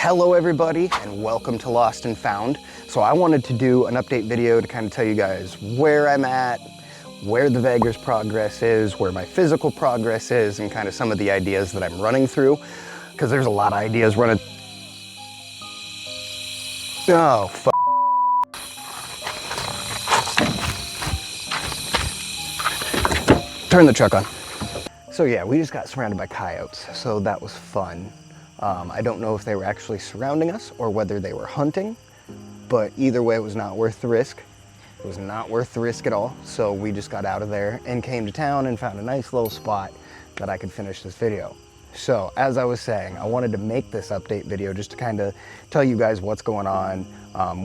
Hello everybody and welcome to Lost and Found. So I wanted to do an update video to kind of tell you guys where I'm at, where the Vegors progress is, where my physical progress is, and kind of some of the ideas that I'm running through. Because there's a lot of ideas running. Oh, fuck. Turn the truck on. So yeah, we just got surrounded by coyotes, so that was fun. I don't know if they were actually surrounding us or whether they were hunting, but either way, it was not worth the risk. It was not worth the risk at all, so we just got out of there and came to town and found a nice little spot that I could finish this video. So, as I was saying, I wanted to make this update video just to kind of tell you guys what's going on,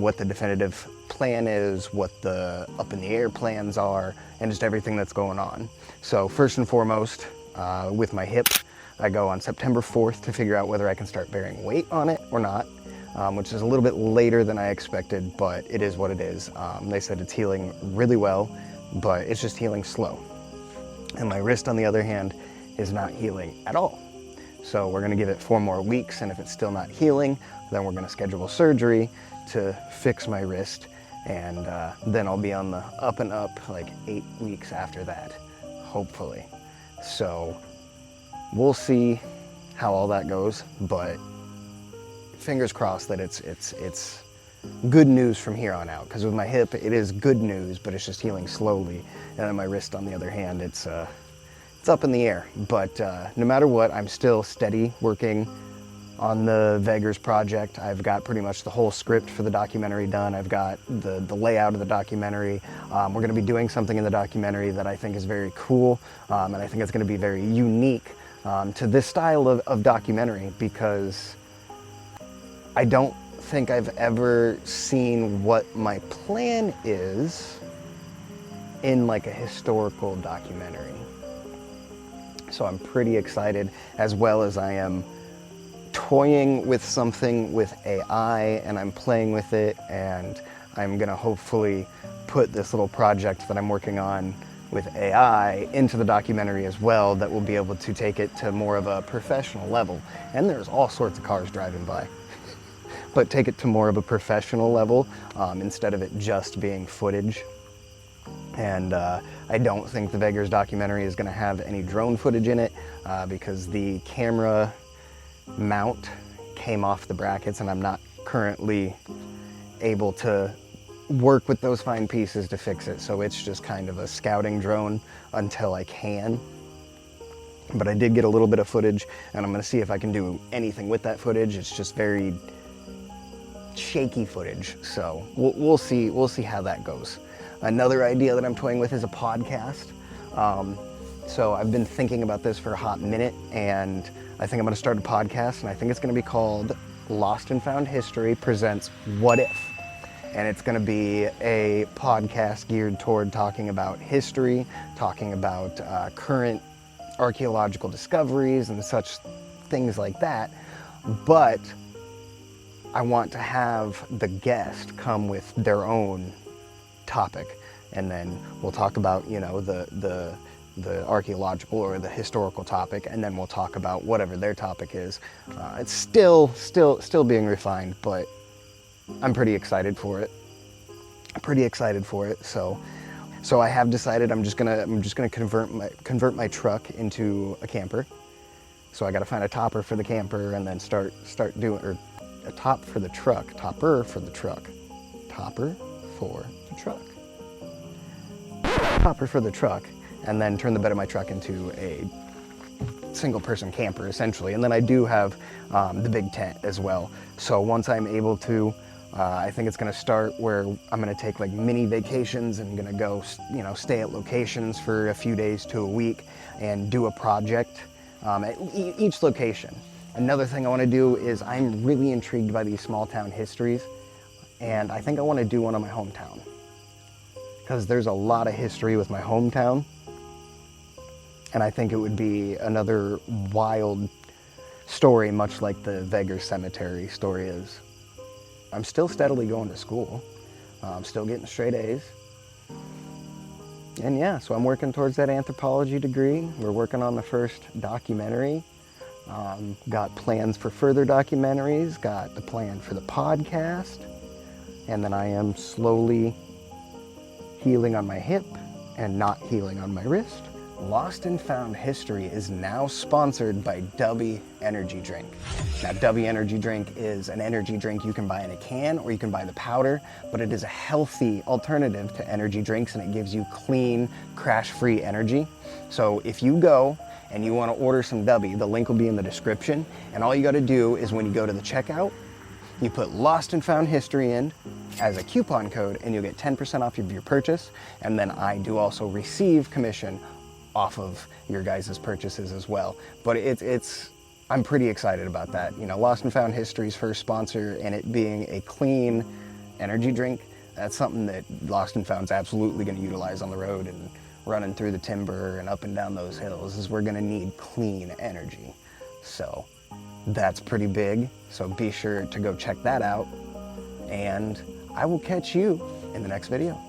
what the definitive plan is, what the up in the air plans are, and just everything that's going on. So, first and foremost, with my hip, I go on September 4th to figure out whether I can start bearing weight on it or not, which is a little bit later than I expected, but it is what it is. They said it's healing really well, but it's just healing slow. And my wrist, on the other hand, is not healing at all. So we're gonna give it 4 more weeks, and if it's still not healing, then we're gonna schedule surgery to fix my wrist, and then I'll be on the up and up like 8 weeks after that, hopefully. So we'll see how all that goes, but fingers crossed that it's good news from here on out, because with my hip, it is good news, but it's just healing slowly. And then my wrist, on the other hand, it's up in the air. But no matter what, I'm still steady working on the Vegors project. I've got pretty much the whole script for the documentary done. I've got the layout of the documentary. We're going to be doing something in the documentary that I think is very cool, and I think it's going to be very unique to this style of documentary, because I don't think I've ever seen what my plan is in like a historical documentary. So I'm pretty excited, as well as I am toying with something with AI, and I'm playing with it, and I'm gonna hopefully put this little project that I'm working on with AI into the documentary as well, that will be able to take it to more of a professional level. And there's all sorts of cars driving by. But take it to more of a professional level, instead of it just being footage. And I don't think the Vegors documentary is gonna have any drone footage in it, because the camera mount came off the brackets, and I'm not currently able to work with those fine pieces to fix it. So it's just kind of a scouting drone until I can. But I did get a little bit of footage, and I'm gonna see if I can do anything with that footage. It's just very shaky footage, so we'll see how that goes. Another idea that I'm toying with is a podcast. So I've been thinking about this for a hot minute, and I think I'm gonna start a podcast, and I think it's gonna be called Lost and Found History Presents What If? And it's gonna be a podcast geared toward talking about history, talking about current archaeological discoveries and such things like that. But I want to have the guest come with their own topic, and then we'll talk about, you know, the archaeological or the historical topic, and then we'll talk about whatever their topic is. It's still being refined, but I'm pretty excited for it. So I have decided I'm just gonna convert my truck into a camper. So I got to find a topper for the camper, and then start doing, or a topper for the truck, topper for the truck, and then turn the bed of my truck into a single person camper, essentially. And then I do have the big tent as well. So once I'm able to, I think it's gonna start where I'm gonna take like mini vacations, and gonna go, you know, stay at locations for a few days to a week and do a project at each location. Another thing I want to do is, I'm really intrigued by these small town histories, and I think I want to do one on my hometown, because there's a lot of history with my hometown, and I think it would be another wild story, much like the Vegors Cemetery story is. I'm still steadily going to school. I'm still getting straight A's. And yeah, so I'm working towards that anthropology degree. We're working on the first documentary. Got plans for further documentaries, got the plan for the podcast, and then I am slowly healing on my hip and not healing on my wrist. Lost and Found History is now sponsored by Dubby Energy Drink. Now, Dubby Energy Drink is an energy drink you can buy in a can or you can buy the powder, but it is a healthy alternative to energy drinks and it gives you clean, crash-free energy. So if you go and you want to order some Dubby, the link will be in the description, and all you got to do is when you go to the checkout, you put Lost and Found History in as a coupon code and you'll get 10% off of your purchase, and then I do also receive commission off of your guys' purchases as well. But I'm pretty excited about that. You know, Lost and Found History's first sponsor, and it being a clean energy drink, that's something that Lost and Found's absolutely going to utilize on the road and running through the timber and up and down those hills, is we're going to need clean energy. So that's pretty big. So be sure to go check that out, and I will catch you in the next video.